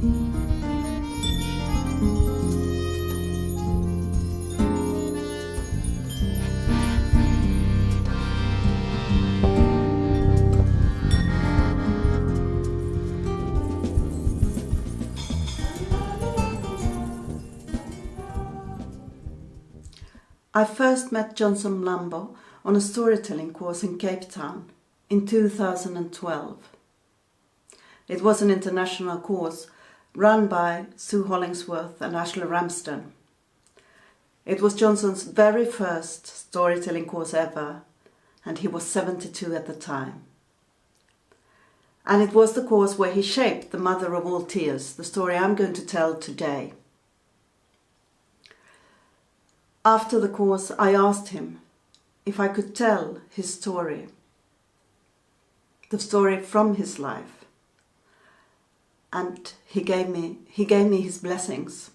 I first met Johnson Mlambo on a storytelling course in Cape Town in 2012. It was an international course run by Sue Hollingsworth and Edgar Ramos. It was Johnson's very first storytelling course ever, and he was 72 at the time. And it was the course where he shaped the mother of all tears, the story I'm going to tell today. After the course, I asked him if I could tell his story, the story from his life. And he gave me his blessings.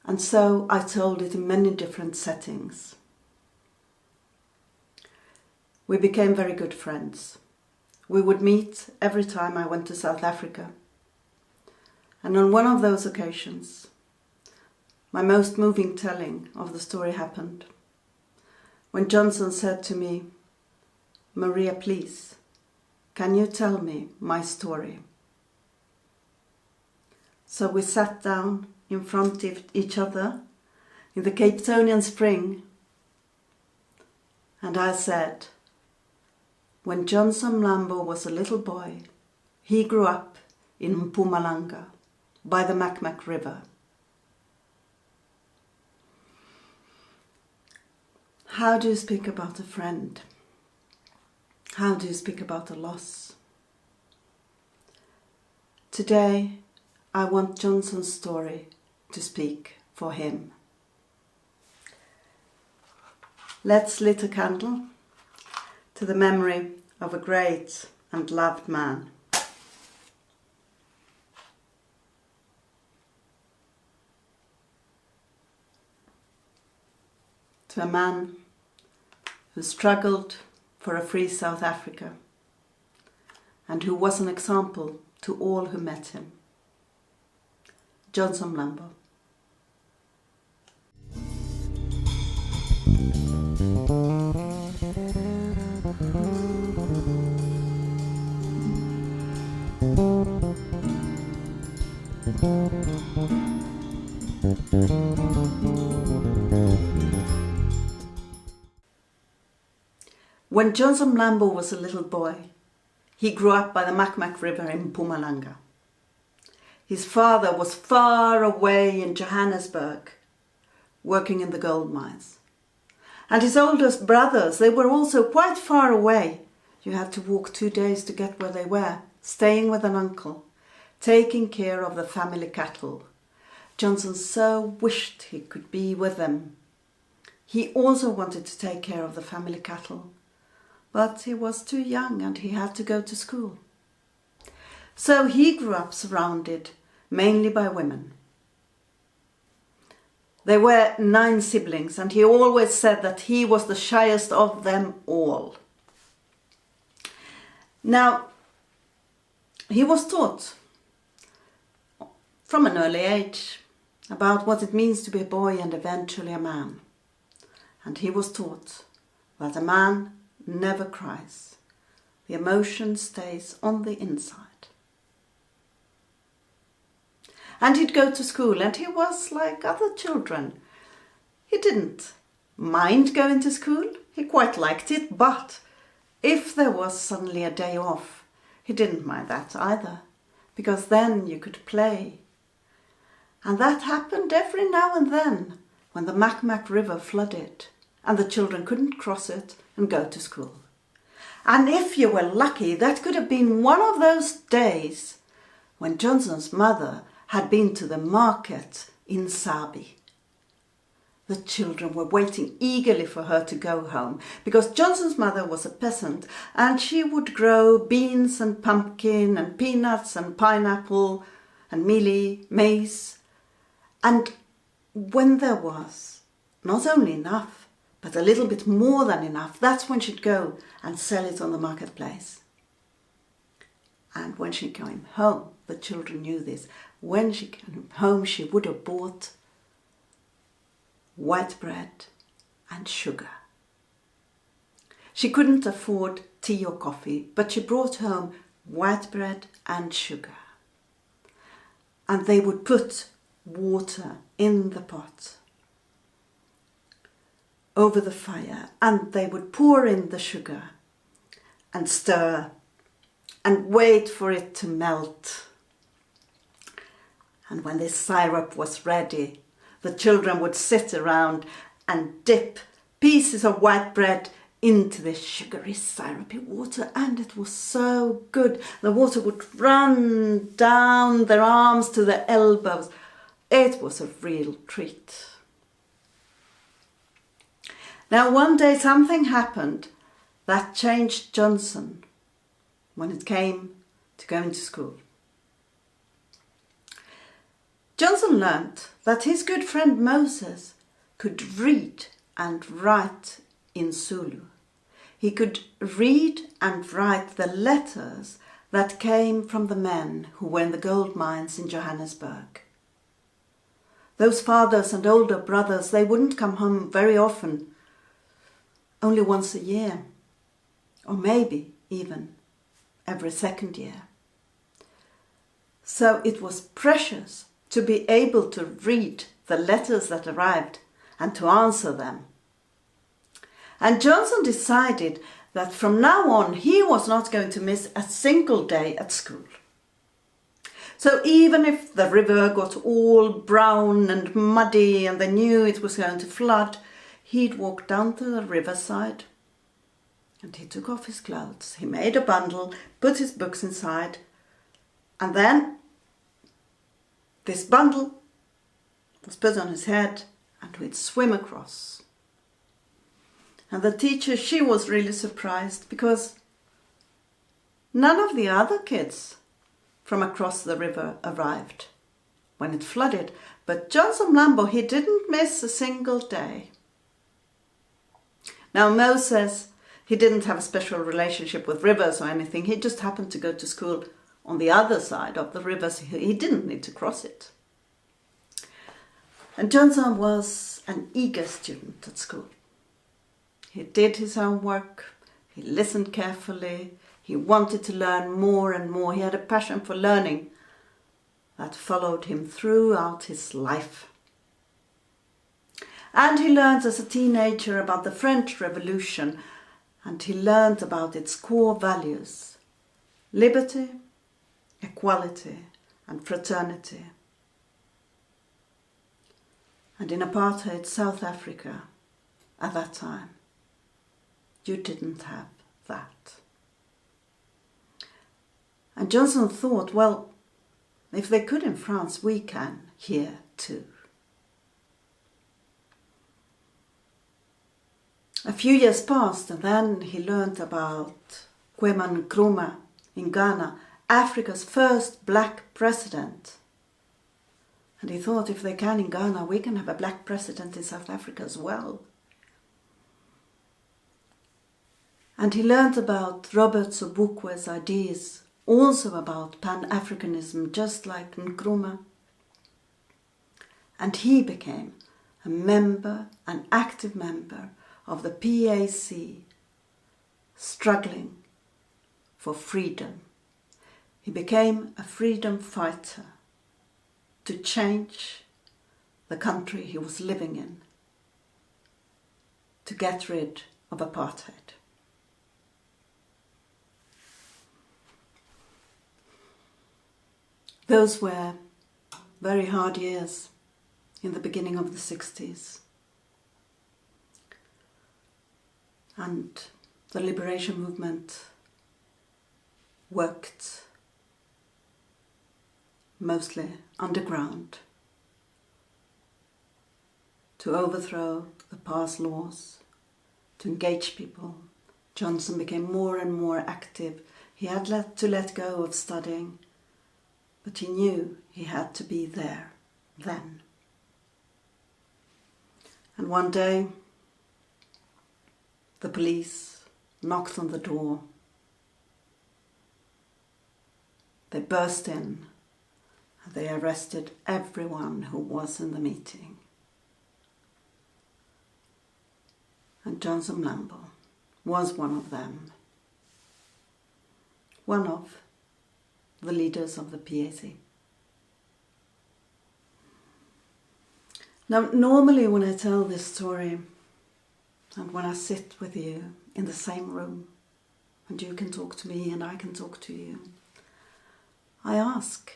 And so I told it in many different settings. We became very good friends. We would meet every time I went to South Africa. And on one of those occasions, my most moving telling of the story happened when Johnson said to me, "Maria, please, can you tell me my story?" So we sat down in front of each other in the Cape Townian spring, and I said, when Johnson Mlambo was a little boy, he grew up in Mpumalanga by the Makmak River. How do you speak about a friend? How do you speak about a loss? Today, I want Johnson's story to speak for him. Let's lit a candle to the memory of a great and loved man. To a man who struggled for a free South Africa and who was an example to all who met him. Johnson Mlambo. When Johnson Mlambo was a little boy, he grew up by the Makmak River in Mpumalanga. His father was far away in Johannesburg, working in the gold mines. And his oldest brothers, they were also quite far away. You had to walk 2 days to get where they were, staying with an uncle, taking care of the family cattle. Johnson so wished he could be with them. He also wanted to take care of the family cattle, but he was too young and he had to go to school. So he grew up surrounded mainly by women. There were 9 siblings, and he always said that he was the shyest of them all. Now, he was taught from an early age about what it means to be a boy and eventually a man. And he was taught that a man never cries. The emotion stays on the inside. And he'd go to school, and he was like other children. He didn't mind going to school. He quite liked it, but if there was suddenly a day off, he didn't mind that either, because then you could play. And that happened every now and then when the Makmak River flooded and the children couldn't cross it and go to school. And if you were lucky, that could have been one of those days when Johnson's mother had been to the market in Sabi. The children were waiting eagerly for her to go home, because Johnson's mother was a peasant and she would grow beans and pumpkin and peanuts and pineapple and mealie, maize. And when there was not only enough, but a little bit more than enough, that's when she'd go and sell it on the marketplace. And when she came home, the children knew this, when she came home she would have bought white bread and sugar. She couldn't afford tea or coffee, but she brought home white bread and sugar. And they would put water in the pot over the fire, and they would pour in the sugar and stir and wait for it to melt. And when this syrup was ready, the children would sit around and dip pieces of white bread into this sugary syrupy water, and it was so good. The water would run down their arms to their elbows. It was a real treat. Now one day something happened that changed Johnson when it came to going to school. Johnson learnt that his good friend Moses could read and write in Zulu. He could read and write the letters that came from the men who were in the gold mines in Johannesburg. Those fathers and older brothers, they wouldn't come home very often, only once a year, or maybe even every second year. So it was precious to be able to read the letters that arrived and to answer them. And Johnson decided that from now on he was not going to miss a single day at school. So even if the river got all brown and muddy and they knew it was going to flood, he'd walk down to the riverside and he took off his clothes. He made a bundle, put his books inside, and then this bundle was put on his head and we'd swim across. And the teacher, she was really surprised because none of the other kids from across the river arrived when it flooded. But Johnson Mlambo, he didn't miss a single day. Now Moses, he didn't have a special relationship with rivers or anything. He just happened to go to school on the other side of the river, so he didn't need to cross it. And Johnson was an eager student at school. He did his homework, he listened carefully, he wanted to learn more and more. He had a passion for learning that followed him throughout his life. And he learned as a teenager about the French Revolution, and he learned about its core values: liberty, equality, and fraternity. And in apartheid South Africa at that time, you didn't have that. And Johnson thought, well, if they could in France, we can here too. A few years passed, and then he learned about Kwame Nkrumah in Ghana, Africa's first black president. And he thought, if they can in Ghana, we can have a black president in South Africa as well. And he learned about Robert Sobukwe's ideas, also about Pan-Africanism, just like Nkrumah. And he became a member, an active member of the PAC, struggling for freedom. He became a freedom fighter to change the country he was living in, to get rid of apartheid. Those were very hard years in the beginning of the 60s. And the liberation movement worked mostly underground to overthrow the past laws, to engage people. Johnson became more and more active. He had to let go of studying, but he knew he had to be there then. And one day, the police knocked on the door. They burst in and they arrested everyone who was in the meeting. And Johnson Mlambo was one of them, one of the leaders of the PAC. Now, normally when I tell this story, and when I sit with you in the same room, and you can talk to me and I can talk to you, I ask,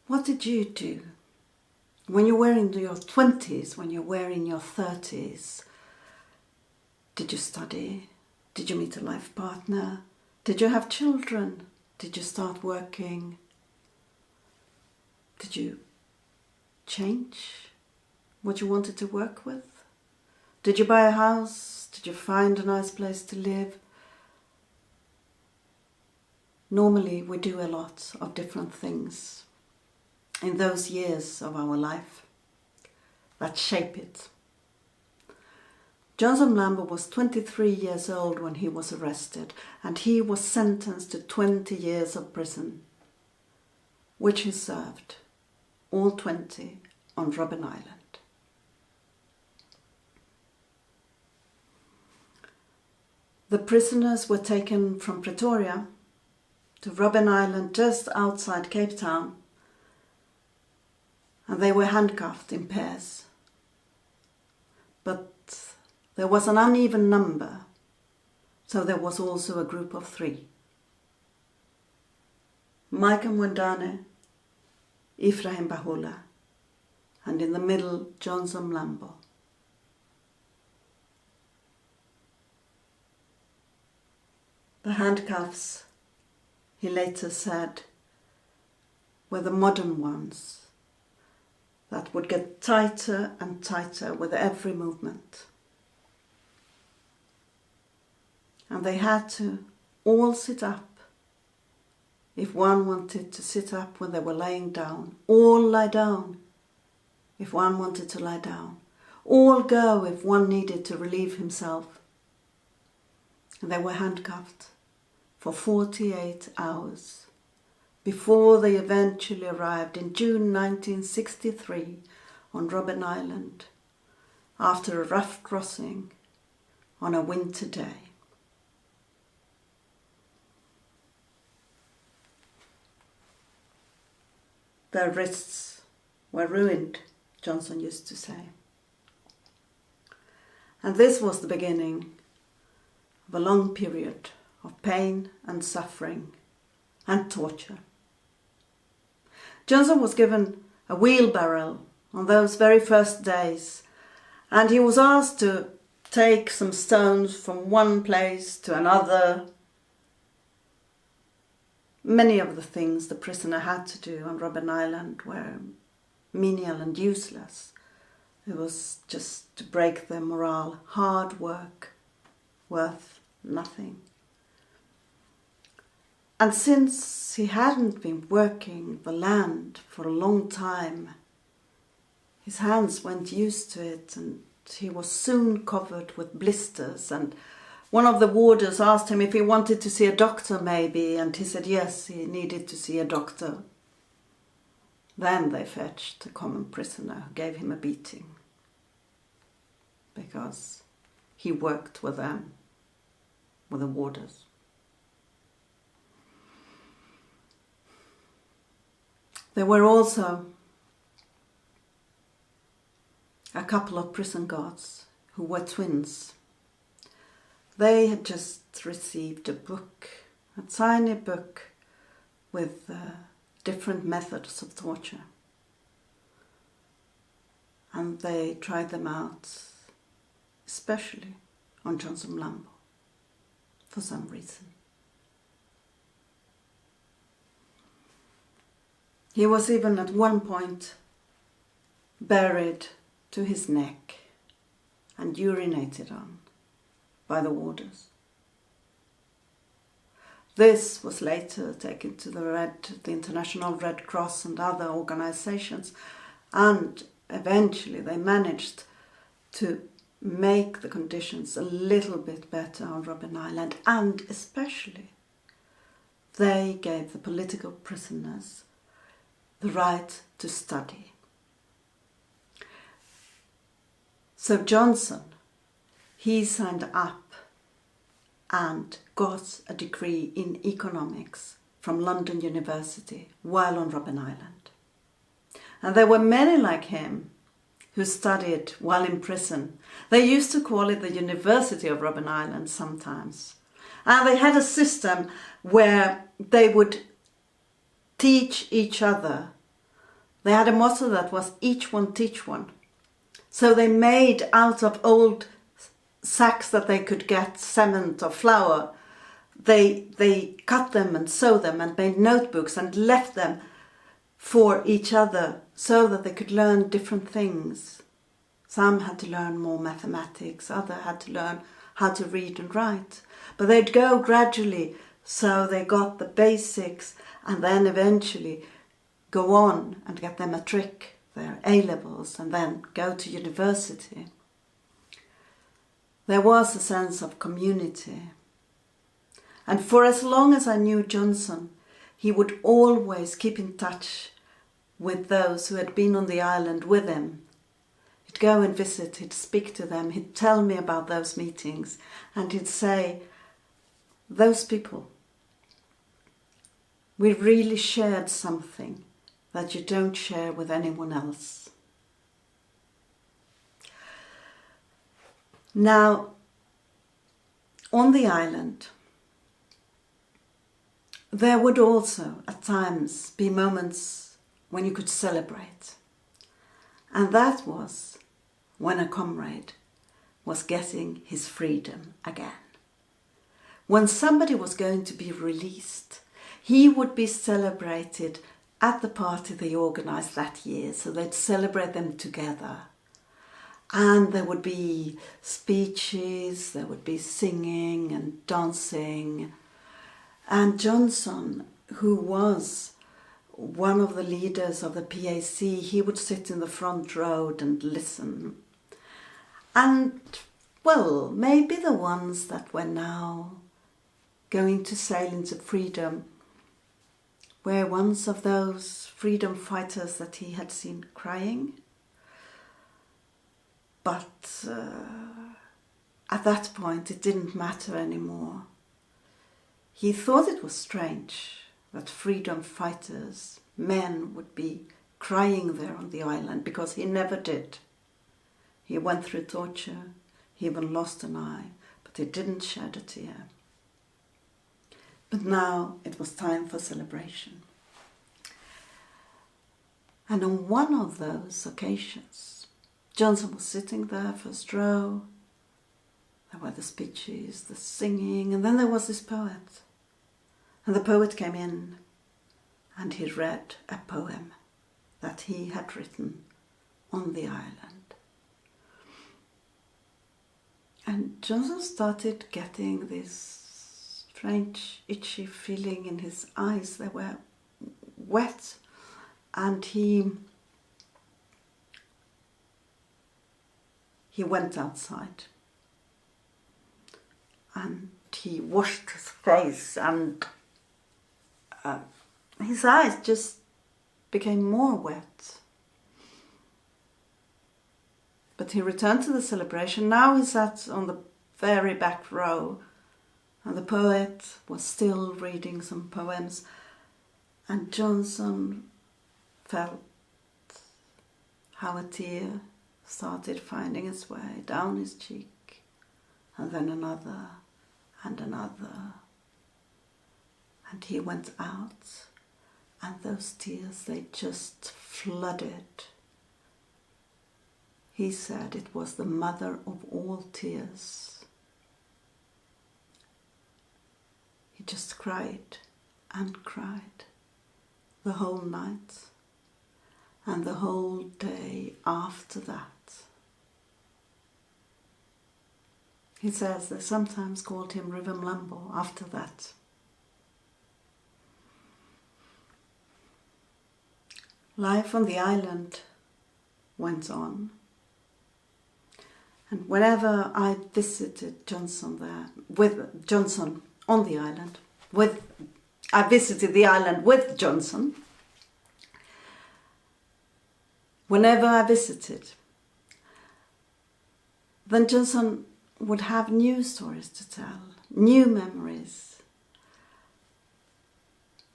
what did you do when you were in your 20s, when you were in your 30s? Did you study? Did you meet a life partner? Did you have children? Did you start working? Did you change what you wanted to work with? Did you buy a house? Did you find a nice place to live? Normally we do a lot of different things in those years of our life that shape it. Johnson Mlambo was 23 years old when he was arrested, and he was sentenced to 20 years of prison, which he served, all 20, on Robben Island. The prisoners were taken from Pretoria to Robben Island just outside Cape Town, and they were handcuffed in pairs. But there was an uneven number, so there was also a group of 3. Mike Mwendane, Ephraim Bahula, and in the middle, Johnson Mlambo. The handcuffs, he later said, were the modern ones that would get tighter and tighter with every movement. And they had to all sit up. If one wanted to sit up when they were lying down, all lie down if one wanted to lie down, all go if one needed to relieve himself. And they were handcuffed for 48 hours before they eventually arrived in June 1963 on Robben Island after a rough crossing on a winter day. Their wrists were ruined, Johnson used to say. And this was the beginning of a long period of pain and suffering and torture. Johnson was given a wheelbarrow on those very first days, and he was asked to take some stones from one place to another. Many of the things the prisoner had to do on Robben Island were menial and useless. It was just to break their morale, hard work, worth nothing. And since he hadn't been working the land for a long time, his hands weren't used to it, and he was soon covered with blisters. And one of the warders asked him if he wanted to see a doctor maybe, and he said yes, he needed to see a doctor. Then they fetched a common prisoner who gave him a beating, because he worked with them, with the warders. There were also a couple of prison guards who were twins. They had just received a book, a tiny book with different methods of torture. And they tried them out, especially on Johnson Mlambo, for some reason. He was even at one point buried to his neck and urinated on by the warders. This was later taken to the International Red Cross and other organizations, and eventually they managed to make the conditions a little bit better on Robben Island, and especially they gave the political prisoners the right to study. So Johnson, he signed up and got a degree in economics from London University while on Robben Island. And there were many like him who studied while in prison. They used to call it the University of Robben Island sometimes. And they had a system where they would teach each other. They had a motto that was each one teach one. So they made out of old sacks that they could get cement or flour, they cut them and sewed them and made notebooks and left them for each other so that they could learn different things. Some had to learn more mathematics, others had to learn how to read and write. But they'd go gradually so they got the basics and then eventually go on and get their matric, their A-levels, and then go to university. There was a sense of community. And for as long as I knew Johnson, he would always keep in touch with those who had been on the island with him. He'd go and visit, he'd speak to them, he'd tell me about those meetings, and he'd say, those people, we really shared something that you don't share with anyone else. Now, on the island, there would also at times be moments when you could celebrate. And that was when a comrade was getting his freedom again. When somebody was going to be released, he would be celebrated at the party they organised that year, so they'd celebrate them together. And there would be speeches, there would be singing and dancing. And Johnson, who was one of the leaders of the PAC, he would sit in the front row and listen. And, well, maybe the ones that were now going to sail into freedom were ones of those freedom fighters that he had seen crying. But at that point it didn't matter anymore. He thought it was strange that freedom fighters, men, would be crying there on the island, because he never did. He went through torture, he even lost an eye, but he didn't shed a tear. But now it was time for celebration. And on one of those occasions, Johnson was sitting there, first row. There were the speeches, the singing, and then there was this poet. And the poet came in and he read a poem that he had written on the island. And Johnson started getting this strange, itchy feeling in his eyes. They were wet, and he went outside and he washed his face, and his eyes just became more wet. But he returned to the celebration. Now he sat on the very back row, and the poet was still reading some poems, and Johnson felt how a tear started finding its way down his cheek, and then another and another. And he went out, and those tears, they just flooded. He said it was the mother of all tears. He just cried and cried the whole night and the whole day after that. He says they sometimes called him River Mlambo after that. Life on the island went on. And whenever I visited Johnson there, with Johnson on the island, with I visited the island with Johnson. Whenever I visited, then Johnson would have new stories to tell, new memories.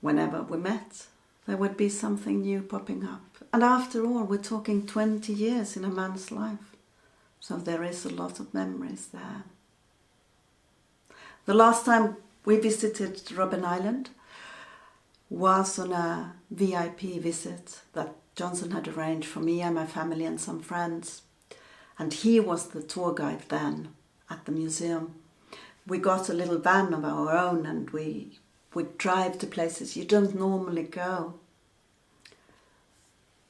Whenever we met, there would be something new popping up. And after all, we're talking 20 years in a man's life. So there is a lot of memories there. The last time we visited Robben Island was on a VIP visit that Johnson had arranged for me and my family and some friends. And he was the tour guide then at the museum. We got a little van of our own and we would drive to places you don't normally go.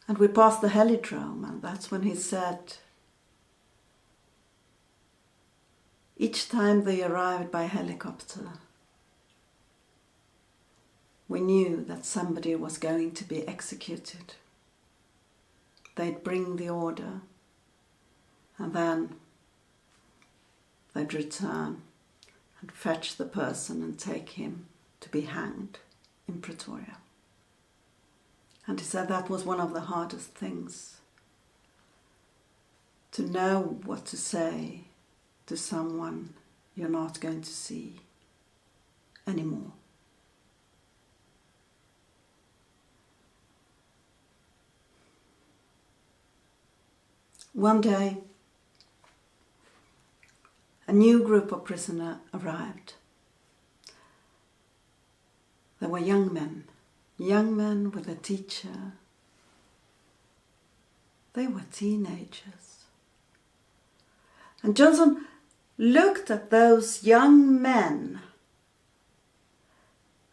And we passed the helidrome, and that's when he said, each time they arrived by helicopter, we knew that somebody was going to be executed. They'd bring the order, and then they'd return and fetch the person and take him to be hanged in Pretoria. And he said that was one of the hardest things, to know what to say to someone you're not going to see anymore. One day, a new group of prisoners arrived. There were young men with a teacher. They were teenagers. And Johnson looked at those young men,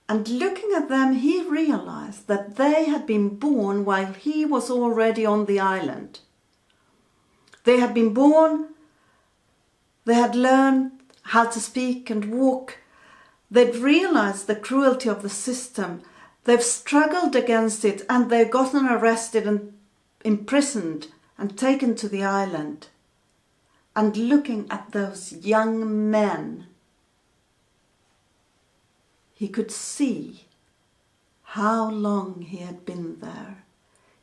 and looking at them, he realized that they had been born while he was already on the island. They had been born, they had learned how to speak and walk. They'd realized the cruelty of the system. They've struggled against it, and they've gotten arrested and imprisoned and taken to the island. And looking at those young men, he could see how long he had been there.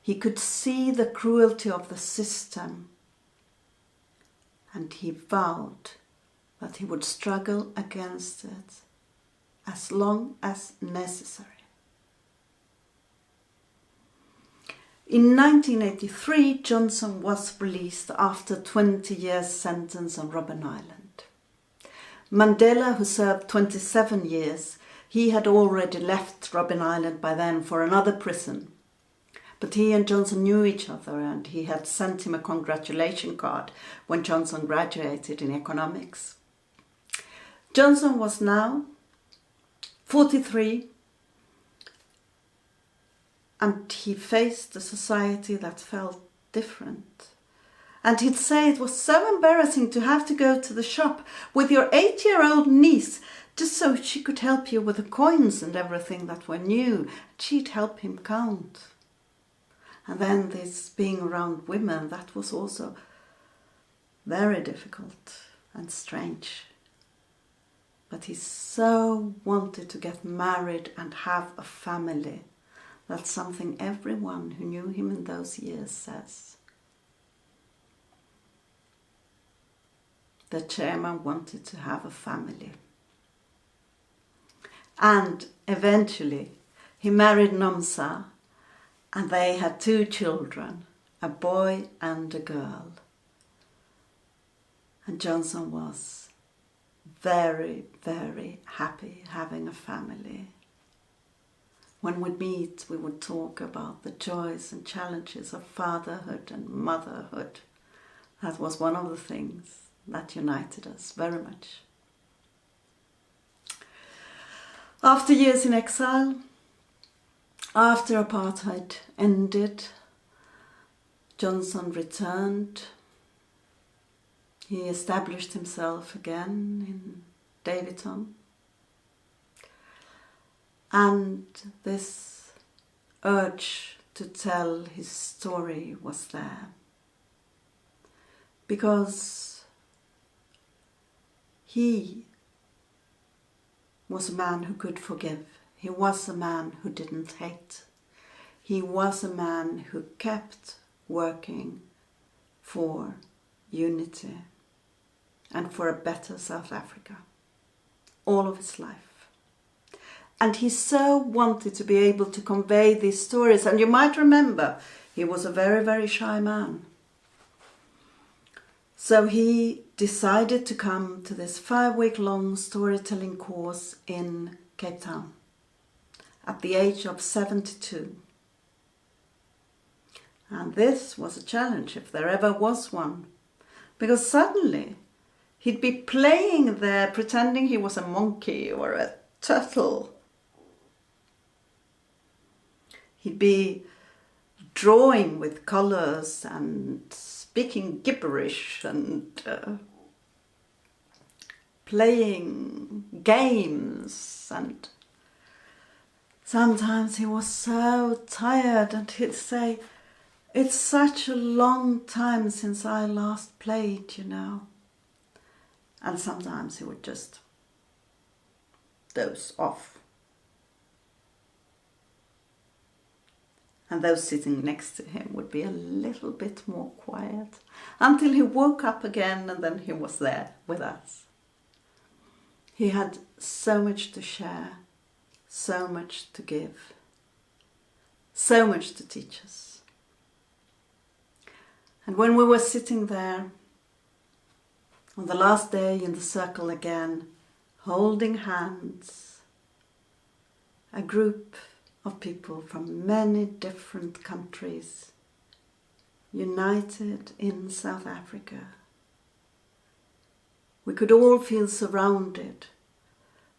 He could see the cruelty of the system. And he vowed that he would struggle against it as long as necessary. In 1983, Johnson was released after a 20 years sentence on Robben Island. Mandela, who served 27 years, he had already left Robben Island by then for another prison. But he and Johnson knew each other, and he had sent him a congratulation card when Johnson graduated in economics. Johnson was now 43, and he faced a society that felt different. And he'd say it was so embarrassing to have to go to the shop with your 8-year-old niece just so she could help you with the coins and everything that were new. She'd help him count. And then this being around women, that was also very difficult and strange. But he so wanted to get married and have a family. That's something everyone who knew him in those years says. The chairman wanted to have a family. And eventually he married Nomsa, and they had 2 children, a boy and a girl. And Johnson was very, very happy having a family. When we'd meet, we would talk about the joys and challenges of fatherhood and motherhood. That was one of the things that united us very much. After years in exile, after apartheid ended, Johnson returned. He established himself again in Davidton. And this urge to tell his story was there. Because he was a man who could forgive. he was a man who didn't hate. He was a man who kept working for unity and for a better South Africa all of his life. And he so wanted to be able to convey these stories. And you might remember, he was a very, very shy man. So he decided to come to this 5-week-long storytelling course in Cape Town at the age of 72. And this was a challenge, if there ever was one, because suddenly he'd be playing there pretending he was a monkey or a turtle. He'd be drawing with colours and speaking gibberish and playing games, and sometimes he was so tired and he'd say, "It's such a long time since I last played, you know." And sometimes he would just doze off. And those sitting next to him would be a little bit more quiet until he woke up again, and then he was there with us. He had so much to share, so much to give, so much to teach us. And when we were sitting there on the last day in the circle again, holding hands, a group of people from many different countries, united in South Africa, we could all feel surrounded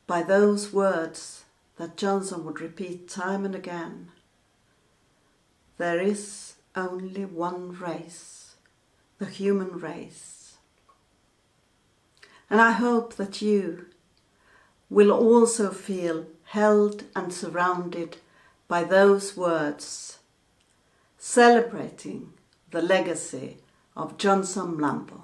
by those words that Johnson would repeat time and again. There is only one race, the human race. And I hope that you will also feel held and surrounded by those words, celebrating the legacy of Johnson Mlambo.